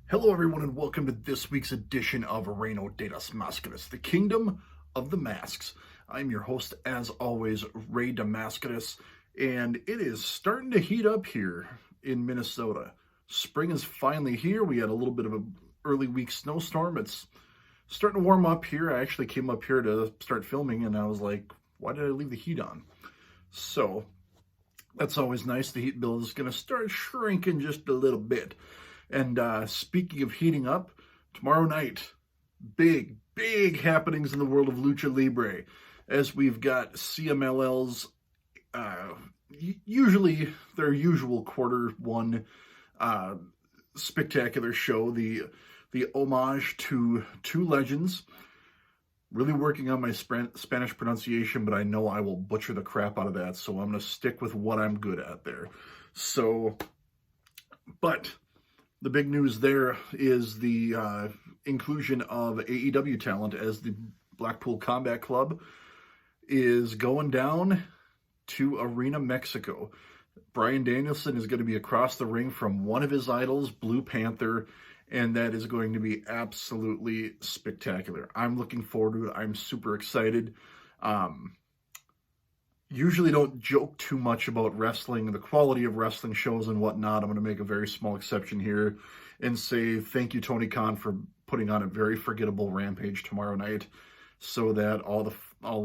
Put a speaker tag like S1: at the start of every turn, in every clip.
S1: Hello everyone and welcome to this week's edition of Reino, ReyDeMascaras, the Kingdom of the Masks. I'm your host as always, ReyDeMascaras, and it is starting to heat up here in Minnesota. Spring is finally here. We had a little bit of an early week snowstorm. It's starting to warm up here. I actually came up here to start filming and I was like, why did I leave the heat on? So that's always nice. The heat bill is going to start shrinking just a little bit. And speaking of heating up, tomorrow night, big happenings in the world of Lucha Libre, as we've got CMLL's, usually their usual quarter one spectacular show, the homage to two legends. Really working on my Spanish pronunciation, but I know I will butcher the crap out of that, so I'm going to stick with what I'm good at there. But the big news there is the inclusion of AEW talent, as the Blackpool Combat Club is going down to Arena, Mexico. Bryan Danielson is going to be across the ring from one of his idols, Blue Panther, and that is going to be absolutely spectacular. I'm looking forward to it. I'm super excited. Usually don't joke too much about wrestling, the quality of wrestling shows and whatnot. I'm going to make a very small exception here and say thank you, Tony Khan, for putting on a very forgettable Rampage tomorrow night, so that all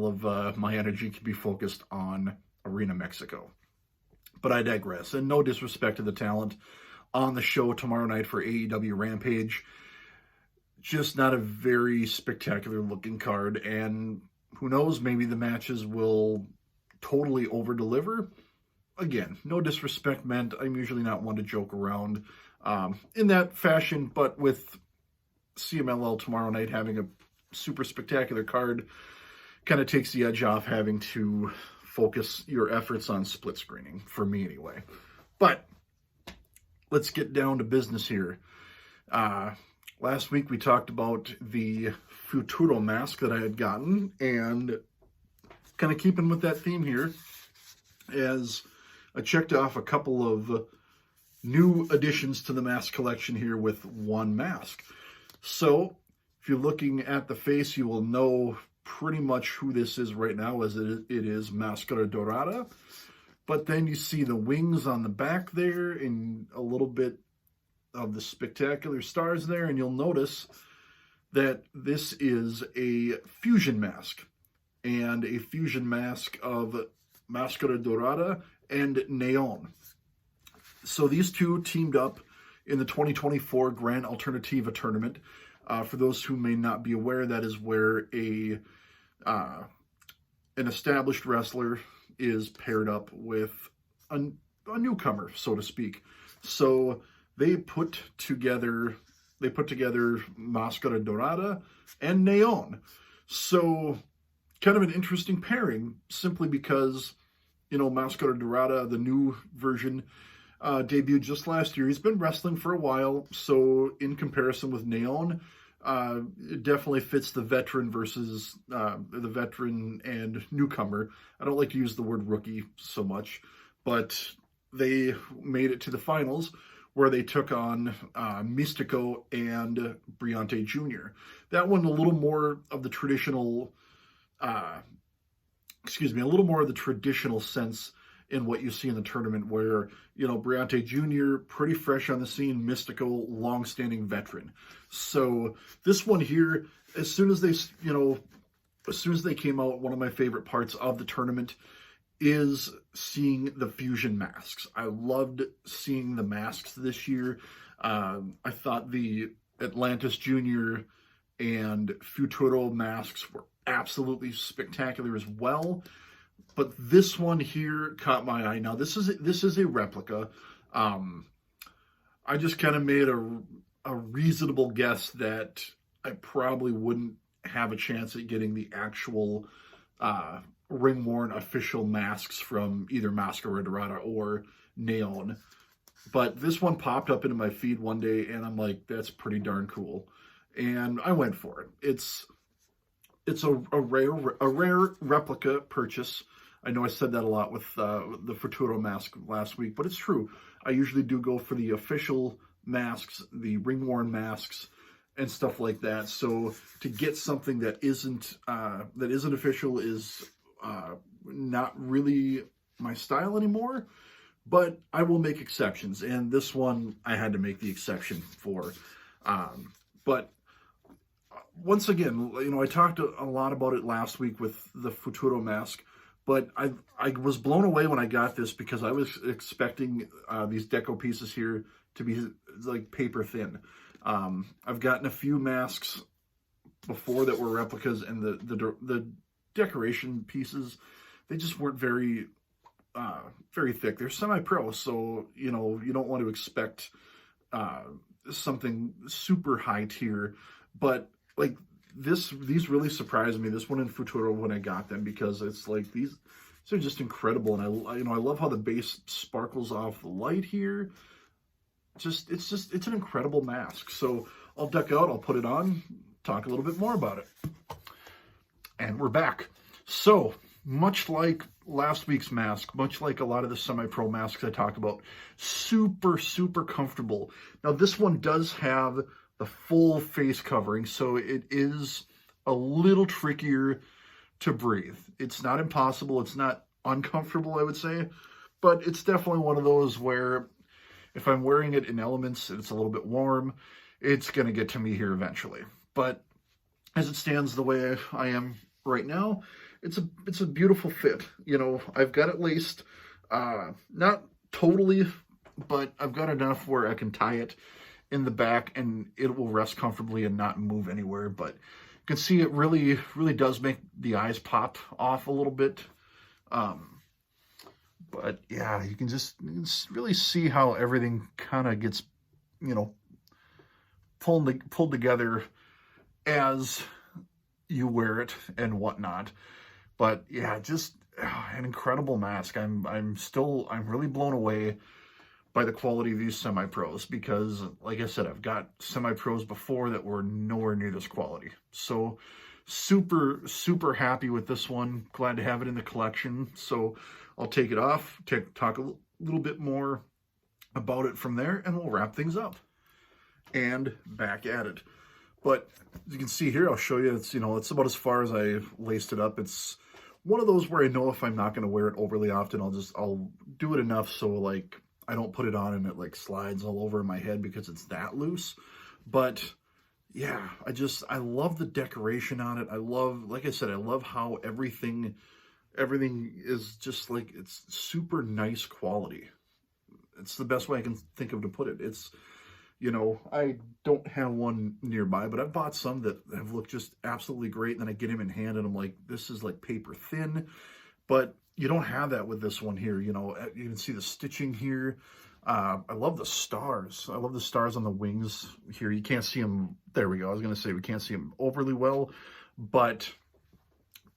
S1: of my energy can be focused on Arena, Mexico. But I digress, and no disrespect to the talent on the show tomorrow night for AEW Rampage. Just not a very spectacular looking card, and who knows, maybe the matches will totally over-deliver. Again, no disrespect meant. I'm usually not one to joke around in that fashion, but with CMLL tomorrow night having a super spectacular card, kind of takes the edge off having to focus your efforts on split screening, for me anyway. But let's get down to business here. Last week we talked about the Futuro mask that I had gotten, and kind of keeping with that theme here, as I checked off a couple of new additions to the mask collection here with one mask. So if you're looking at the face, you will know pretty much who this is right now, as it is Mascara Dorada. But then you see the wings on the back there and a little bit of the spectacular stars there, and you'll notice that this is a fusion mask, and a fusion mask of Mascara Dorada and Neon. So these two teamed up in the 2024 Grand Alternativa tournament. For those who may not be aware, that is where an established wrestler is paired up with a newcomer, so to speak. So they put together Mascara Dorada and Neon. So kind of an interesting pairing, simply because, you know, Mascara Dorada, the new version, debuted just last year. He's been wrestling for a while, so in comparison with Neon, it definitely fits the veteran versus the veteran and newcomer. I don't like to use the word rookie so much, but they made it to the finals, where they took on Mystico and Briante Jr. That one, a little more of the traditional sense in what you see in the tournament, where, you know, Briante Jr., pretty fresh on the scene, Mystico, long-standing veteran. So this one here, as soon as they came out, one of my favorite parts of the tournament is seeing the fusion masks. I loved seeing the masks this year. I thought the Atlantis Jr. and Futuro masks were absolutely spectacular as well, but this one here caught my eye. Now this is a replica. I just kind of made a reasonable guess that I probably wouldn't have a chance at getting the actual ring-worn official masks from either Mascara Dorada or Neon, but this one popped up into my feed one day and I'm like, that's pretty darn cool, and I went for it. It's a rare replica purchase. I know I said that a lot with the Futuro mask last week, but it's true. I usually do go for the official masks, the ring-worn masks, and stuff like that. So to get something that isn't official is not really my style anymore, but I will make exceptions, and this one I had to make the exception for. But once again, I talked a lot about it last week with the Futuro mask, but I was blown away when I got this because I was expecting these deco pieces here to be like paper thin. I've gotten a few masks before that were replicas, and the decoration pieces, they just weren't very thick. They're semi-pro, so you don't want to expect something super high tier, but like these really surprised me. This one in Futuro when I got them, because it's like these are just incredible, and I love how the base sparkles off the light here. It's an incredible mask. So I'll duck out, I'll put it on, talk a little bit more about it. And we're back. So much like last week's mask, much like a lot of the semi-pro masks I talked about, super, super comfortable. Now this one does have the full face covering, so it is a little trickier to breathe. It's not impossible, it's not uncomfortable, I would say, but it's definitely one of those where if I'm wearing it in elements and it's a little bit warm, it's going to get to me here eventually. But as it stands the way I am right now, it's a beautiful fit. I've got it laced, not totally, but I've got enough where I can tie it in the back and it will rest comfortably and not move anywhere. But you can see it really, really does make the eyes pop off a little bit. But yeah, you can just really see how everything kind of gets, pulled together as you wear it and whatnot. But yeah, just an incredible mask. I'm really blown away by the quality of these semi-pros, because like I said, I've got semi-pros before that were nowhere near this quality. So super, super happy with this one. Glad to have it in the collection. So I'll take it off, talk a little bit more about it from there, and we'll wrap things up. And back at it. But as you can see here, I'll show you, it's about as far as I laced it up. It's one of those where I know if I'm not going to wear it overly often, I'll do it enough so like I don't put it on and it like slides all over my head because it's that loose. But yeah, I love the decoration on it. Like I said, I love how everything is just like, it's super nice quality. It's the best way I can think of to put it. It's, I don't have one nearby, but I've bought some that have looked just absolutely great. And then I get them in hand and I'm like, this is like paper thin, but you don't have that with this one here. You can see the stitching here. I love the stars. I love the stars on the wings here. You can't see them. There we go. I was going to say we can't see them overly well, but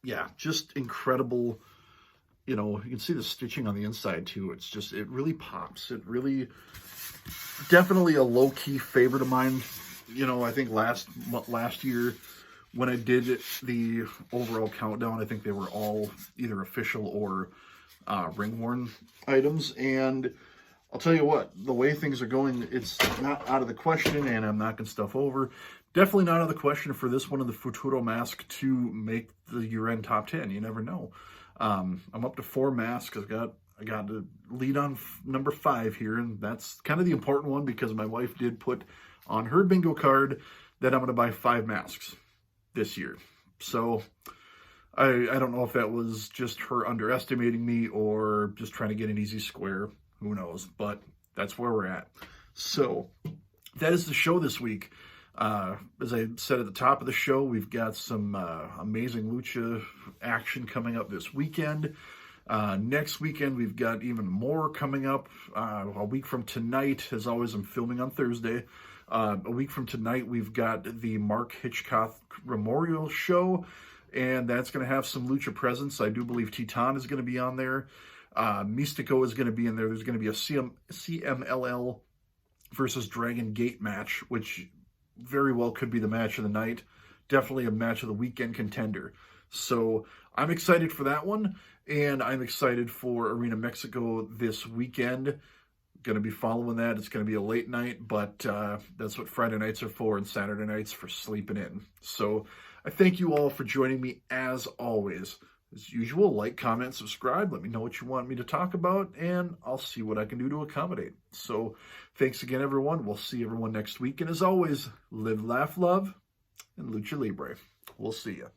S1: yeah, just incredible. You can see the stitching on the inside too. It's just, it really pops. It really, definitely a low-key favorite of mine. I think last year when I did the overall countdown, I think they were all either official or ring-worn items. And I'll tell you what, the way things are going, it's not out of the question, and I'm knocking stuff over. Definitely not out of the question for this one of the Futuro mask to make the year-end top 10. You never know. I'm up to 4 masks. I got to lead on number 5 here, and that's kind of the important one because my wife did put on her bingo card that I'm going to buy 5 masks this year. So I don't know if that was just her underestimating me or just trying to get an easy square. Who knows? But that's where we're at. So that is the show this week. As I said at the top of the show, we've got some amazing lucha action coming up this weekend. Next weekend, we've got even more coming up. A week from tonight, as always, I'm filming on Thursday. A week from tonight, we've got the Mark Hitchcock Memorial Show, and that's going to have some lucha presence. I do believe Titan is going to be on there. Mystico is going to be in there. There's going to be a CMLL versus Dragon Gate match, which very well could be the match of the night. Definitely a match of the weekend contender. So I'm excited for that one, and I'm excited for Arena Mexico this weekend. Going to be following that. It's going to be a late night, but that's what Friday nights are for, and Saturday nights for sleeping in. So I thank you all for joining me as always. As usual, like, comment, subscribe. Let me know what you want me to talk about, and I'll see what I can do to accommodate. So thanks again, everyone. We'll see everyone next week. And as always, live, laugh, love, and lucha libre. We'll see you.